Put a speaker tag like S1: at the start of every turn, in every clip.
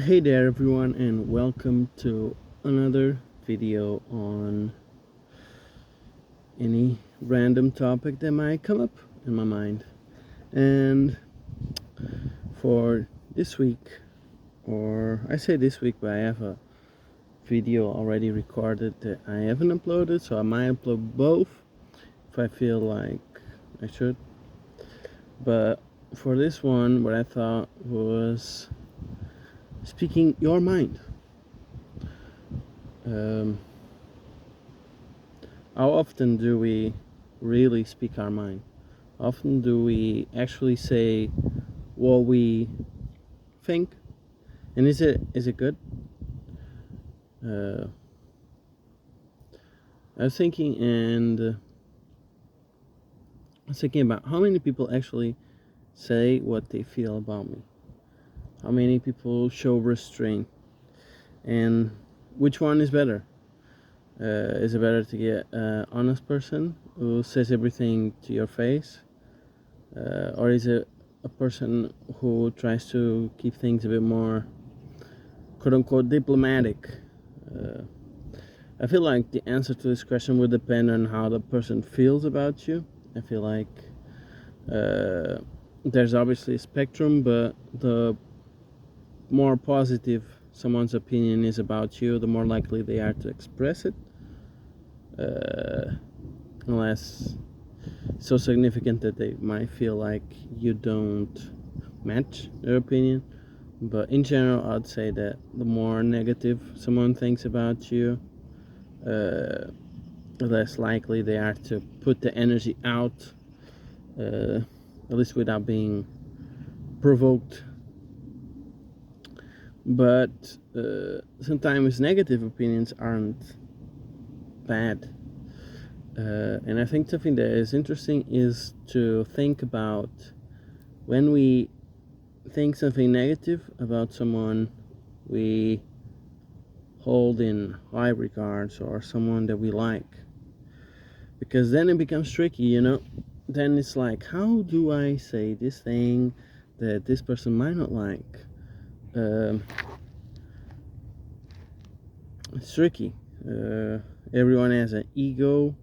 S1: Hey there everyone, and welcome to another video on any random topic that might come up in my mind. And for this week, or I say this week, but I have a video already recorded that I haven't uploaded, so I might upload both if I feel like I should. But for this one, what I thought was speaking your mind. um, How often do we really speak our mind? How often do we actually say what we think? And is it good? Uh, I was thinking, and I was thinking about how many people actually say what they feel about me. How many people show restraint, and which one is better? Is it better to get an honest person who says everything to your face, or is it a person who tries to keep things a bit more quote unquote diplomatic? Uh, I feel like the answer to this question would depend on how the person feels about you. I feel like uh, there's obviously a spectrum, but the more positive someone's opinion is about you, the more likely they are to express it. Unless so significant that they might feel like you don't match their opinion. But in general, I'd say that the more negative someone thinks about you, the less likely they are to put the energy out, at least without being provoked. But sometimes negative opinions aren't bad. And I think something that is interesting is to think about when we think something negative about someone we hold in high regards or someone that we like. Because then it becomes tricky. Then it's like, how do I say this thing that this person might not like? It's tricky. Everyone has an ego,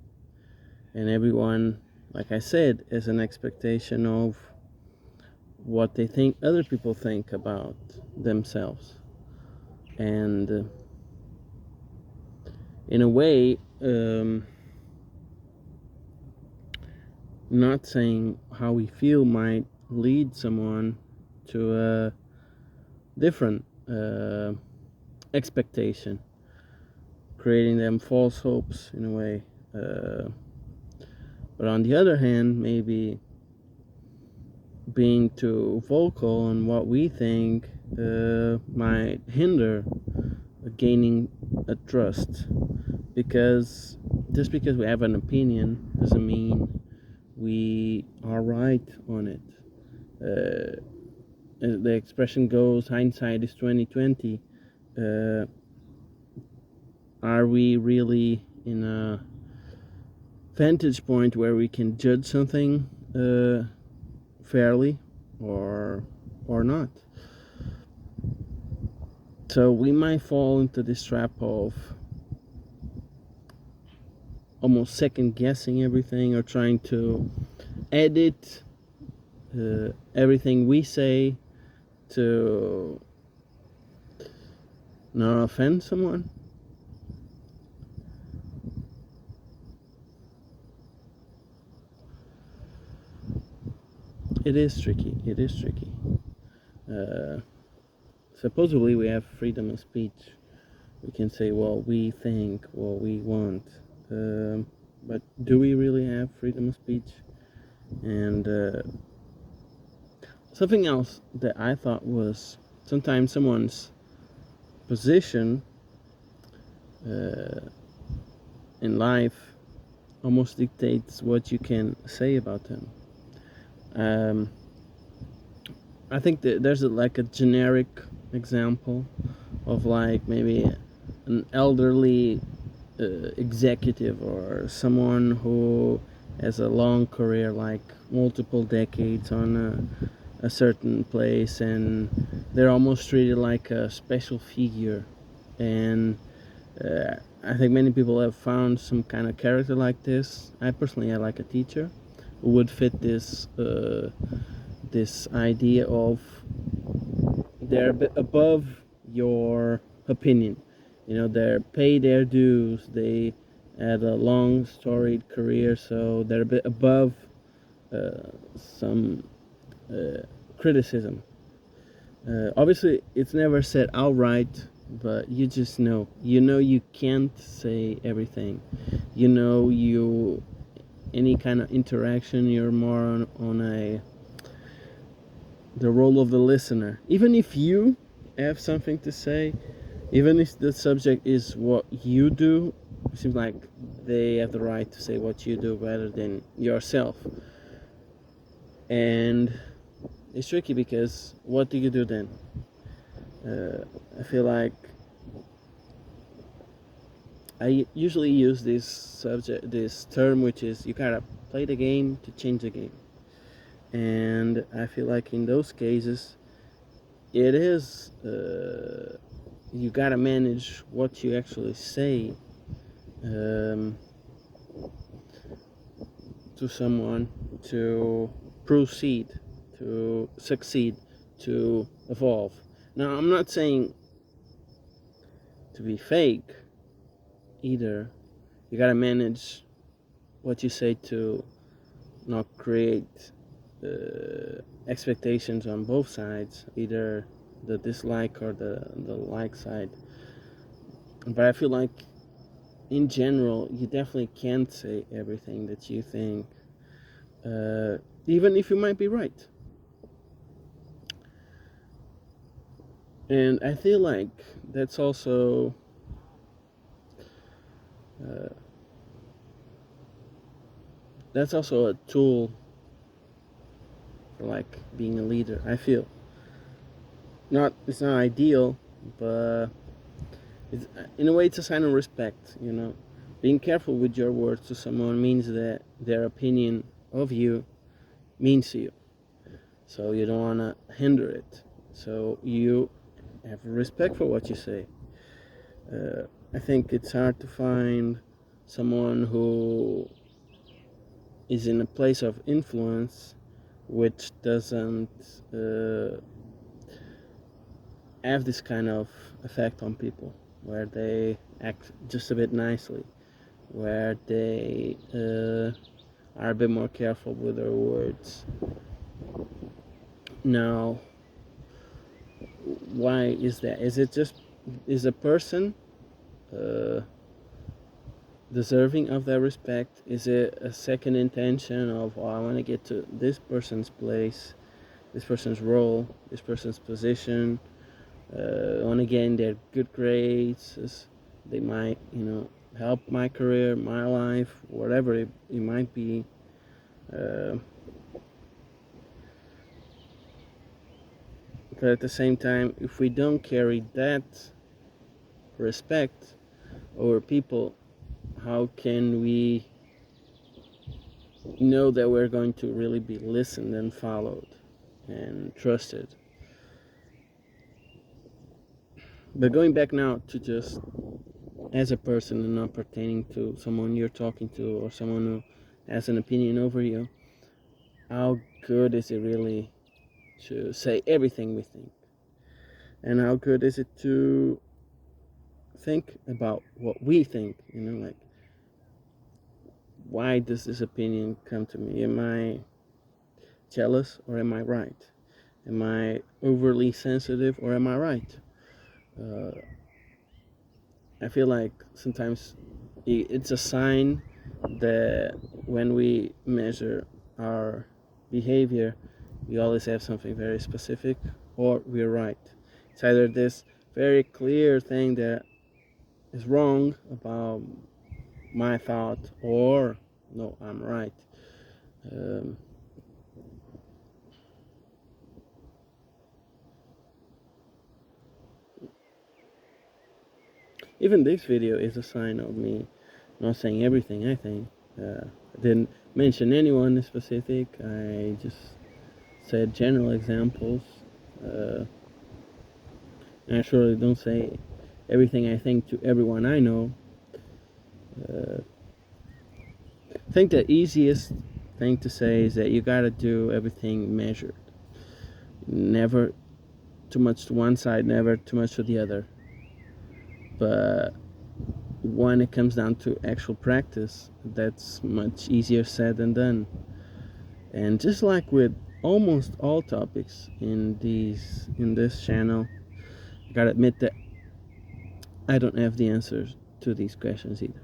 S1: and everyone, like I said, has an expectation of what they think other people think about themselves. And in a way, not saying how we feel might lead someone to a different expectation, creating them false hopes in a way. But on the other hand, maybe being too vocal on what we think might hinder gaining a trust, because just because we have an opinion doesn't mean we are right on it. The expression goes, hindsight is 2020. Are we really in a vantage point where we can judge something fairly or not? So we might fall into this trap of almost second guessing everything, or trying to edit everything we say to not offend someone. It is tricky. Uh, Supposedly we have freedom of speech. We can say what we think, what we want. But do we really have freedom of speech? And something else that I thought was, sometimes someone's position in life almost dictates what you can say about them. I think that there's like a generic example of like maybe an elderly executive or someone who has a long career, like multiple decades on a certain place, and they're almost treated like a special figure. And I think many people have found some kind of character like this. I personally had like a teacher who would fit this idea of they're a bit above your opinion. They pay their dues. They had a long storied career, so they're a bit above some criticism. Obviously, it's never said outright, but you just know. You can't say everything. You any kind of interaction, you're more on the role of the listener. Even if you have something to say, even if the subject is what you do, it seems like they have the right to say what you do rather than yourself. And it's tricky because what do you do then? I feel like I usually use this term, which is you gotta play the game to change the game. And I feel like in those cases, it is you gotta manage what you actually say to someone to proceed, to succeed, to evolve. Now, I'm not saying to be fake either. You gotta manage what you say to not create expectations on both sides, either the dislike or the like side. But I feel like in general, you definitely can't say everything that you think, even if you might be right. And I feel like that's also a tool for like being a leader. I feel it's not ideal, but in a way it's a sign of respect. Being careful with your words to someone means that their opinion of you means to you, so you don't want to hinder it. So you have respect for what you say. I think it's hard to find someone who is in a place of influence which doesn't have this kind of effect on people, where they act just a bit nicely, where they are a bit more careful with their words. Now, why is that? Is a person deserving of that respect? Is it a second intention of, I want to get to this person's place, this person's role, this person's position? I want to gain their good grades. They might, help my career, my life, whatever it might be. But at the same time, if we don't carry that respect over people, how can we know that we're going to really be listened and followed and trusted? But going back now to just as a person and not pertaining to someone you're talking to or someone who has an opinion over you, how good is it really to say everything we think? And how good is it to think about what we think? Like, why does this opinion come to me? Am I jealous or am I right? Am I overly sensitive or am I right? I feel like sometimes it's a sign that when we measure our behavior, we always have something very specific or we're right. It's either this very clear thing that is wrong about my thought or no, I'm right. Even this video is a sign of me not saying everything I think. I didn't mention anyone specific. I just said general examples. I surely don't say everything I think to everyone I know. I think the easiest thing to say is that you gotta do everything measured. Never too much to one side, never too much to the other. But when it comes down to actual practice, that's much easier said than done. And just like with almost all topics in this channel, I gotta admit that I don't have the answers to these questions either.